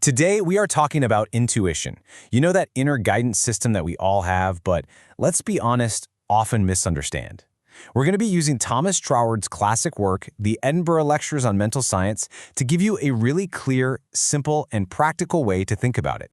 Today, we are talking about intuition. You know that inner guidance system that we all have, but let's be honest, often misunderstand. We're going to be using Thomas Troward's classic work, the Edinburgh Lectures on Mental Science, to give you a really clear, simple, and practical way to think about it.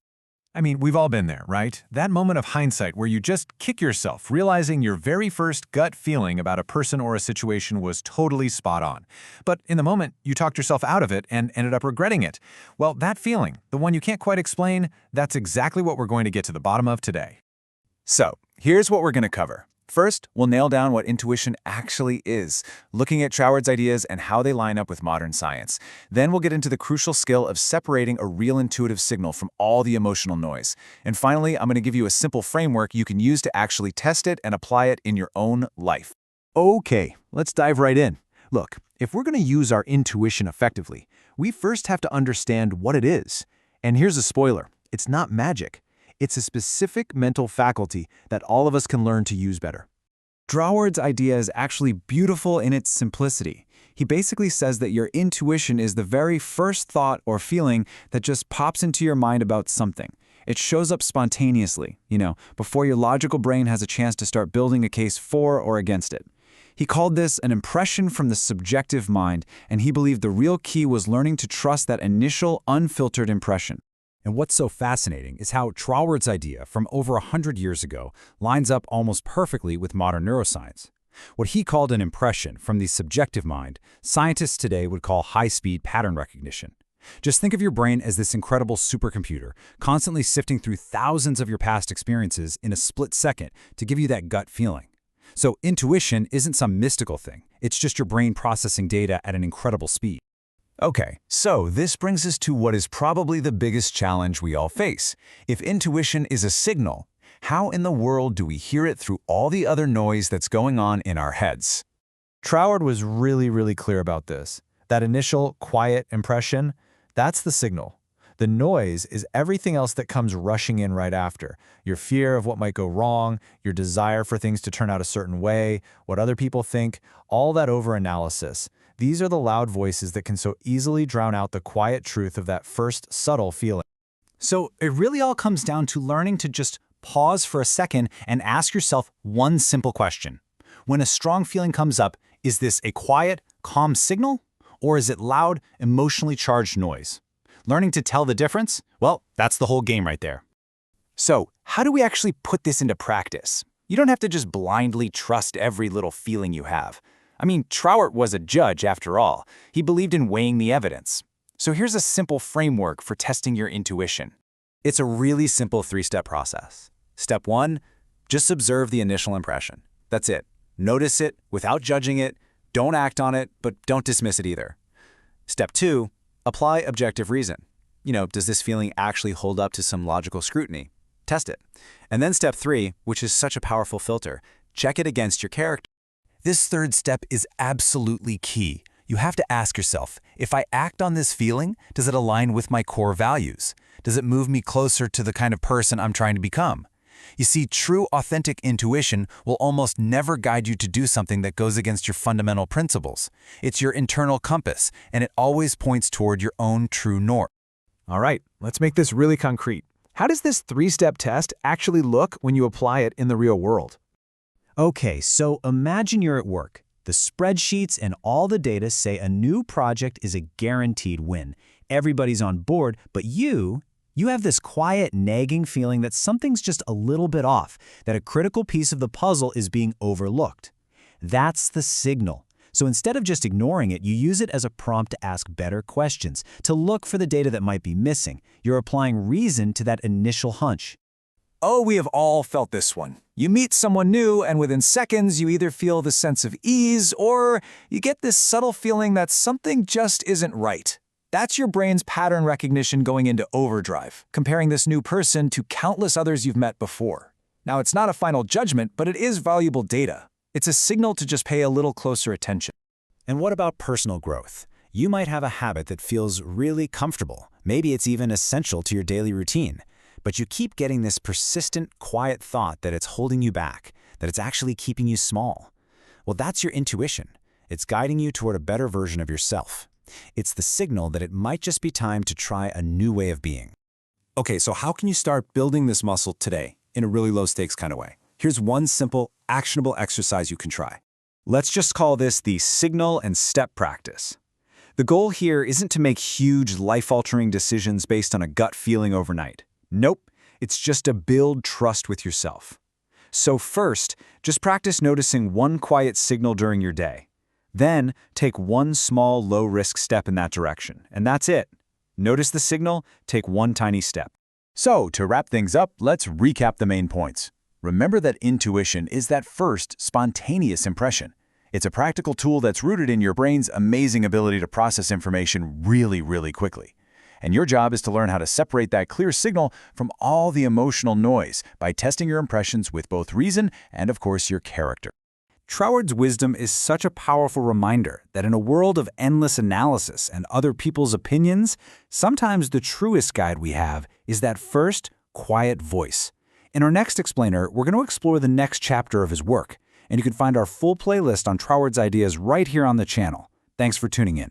I mean, we've all been there, right? That moment of hindsight where you just kick yourself, realizing your very first gut feeling about a person or a situation was totally spot on. But in the moment, you talked yourself out of it and ended up regretting it. Well, that feeling, the one you can't quite explain, that's exactly what we're going to get to the bottom of today. So, here's what we're going to cover. First, we'll nail down what intuition actually is, looking at Troward's ideas and how they line up with modern science. Then we'll get into the crucial skill of separating a real intuitive signal from all the emotional noise. And finally, I'm going to give you a simple framework you can use to actually test it and apply it in your own life. Okay, let's dive right in. Look, if we're going to use our intuition effectively, we first have to understand what it is. And here's a spoiler, it's not magic. It's a specific mental faculty that all of us can learn to use better. Troward's idea is actually beautiful in its simplicity. He basically says that your intuition is the very first thought or feeling that just pops into your mind about something. It shows up spontaneously, before your logical brain has a chance to start building a case for or against it. He called this an impression from the subjective mind, and he believed the real key was learning to trust that initial, unfiltered impression. And what's so fascinating is how Troward's idea from over 100 years ago lines up almost perfectly with modern neuroscience. What he called an impression from the subjective mind, scientists today would call high-speed pattern recognition. Just think of your brain as this incredible supercomputer, constantly sifting through thousands of your past experiences in a split second to give you that gut feeling. So intuition isn't some mystical thing. It's just your brain processing data at an incredible speed. Okay, so this brings us to what is probably the biggest challenge we all face. If intuition is a signal, how in the world do we hear it through all the other noise that's going on in our heads? Troward was really clear about this. That initial, quiet impression, that's the signal. The noise is everything else that comes rushing in right after. Your fear of what might go wrong, your desire for things to turn out a certain way, what other people think, all that over-analysis. These are the loud voices that can so easily drown out the quiet truth of that first subtle feeling. So it really all comes down to learning to just pause for a second and ask yourself one simple question. When a strong feeling comes up, is this a quiet, calm signal, or is it loud, emotionally charged noise? Learning to tell the difference? Well, that's the whole game right there. So, how do we actually put this into practice? You don't have to just blindly trust every little feeling you have. I mean, Troward was a judge after all. He believed in weighing the evidence. So here's a simple framework for testing your intuition. It's a really simple three-step process. Step 1, just observe the initial impression. That's it. Notice it without judging it. Don't act on it, but don't dismiss it either. Step 2, apply objective reason. Does this feeling actually hold up to some logical scrutiny? Test it. And then step 3, which is such a powerful filter, check it against your character. This third step is absolutely key. You have to ask yourself, if I act on this feeling, does it align with my core values? Does it move me closer to the kind of person I'm trying to become? You see, true, authentic intuition will almost never guide you to do something that goes against your fundamental principles. It's your internal compass, and it always points toward your own true north. All right, let's make this really concrete. How does this three-step test actually look when you apply it in the real world? Okay, so imagine you're at work. The spreadsheets and all the data say a new project is a guaranteed win. Everybody's on board, but you have this quiet, nagging feeling that something's just a little bit off, that a critical piece of the puzzle is being overlooked. That's the signal. So instead of just ignoring it, you use it as a prompt to ask better questions, to look for the data that might be missing. You're applying reason to that initial hunch. Oh, we have all felt this one. You meet someone new, and within seconds, you either feel the sense of ease or you get this subtle feeling that something just isn't right. That's your brain's pattern recognition going into overdrive, comparing this new person to countless others you've met before. Now, it's not a final judgment, but it is valuable data. It's a signal to just pay a little closer attention. And what about personal growth? You might have a habit that feels really comfortable. Maybe it's even essential to your daily routine. But you keep getting this persistent, quiet thought that it's holding you back, that it's actually keeping you small. Well, that's your intuition. It's guiding you toward a better version of yourself. It's the signal that it might just be time to try a new way of being. Okay, so how can you start building this muscle today in a really low-stakes kind of way? Here's one simple, actionable exercise you can try. Let's just call this the signal and step practice. The goal here isn't to make huge, life-altering decisions based on a gut feeling overnight. Nope, it's just to build trust with yourself. So first, just practice noticing one quiet signal during your day. Then, take one small, low-risk step in that direction, and that's it. Notice the signal, take one tiny step. So, to wrap things up, let's recap the main points. Remember that intuition is that first, spontaneous impression. It's a practical tool that's rooted in your brain's amazing ability to process information really, really quickly. And your job is to learn how to separate that clear signal from all the emotional noise by testing your impressions with both reason and, of course, your character. Troward's wisdom is such a powerful reminder that in a world of endless analysis and other people's opinions, sometimes the truest guide we have is that first, quiet voice. In our next explainer, we're going to explore the next chapter of his work, and you can find our full playlist on Troward's ideas right here on the channel. Thanks for tuning in.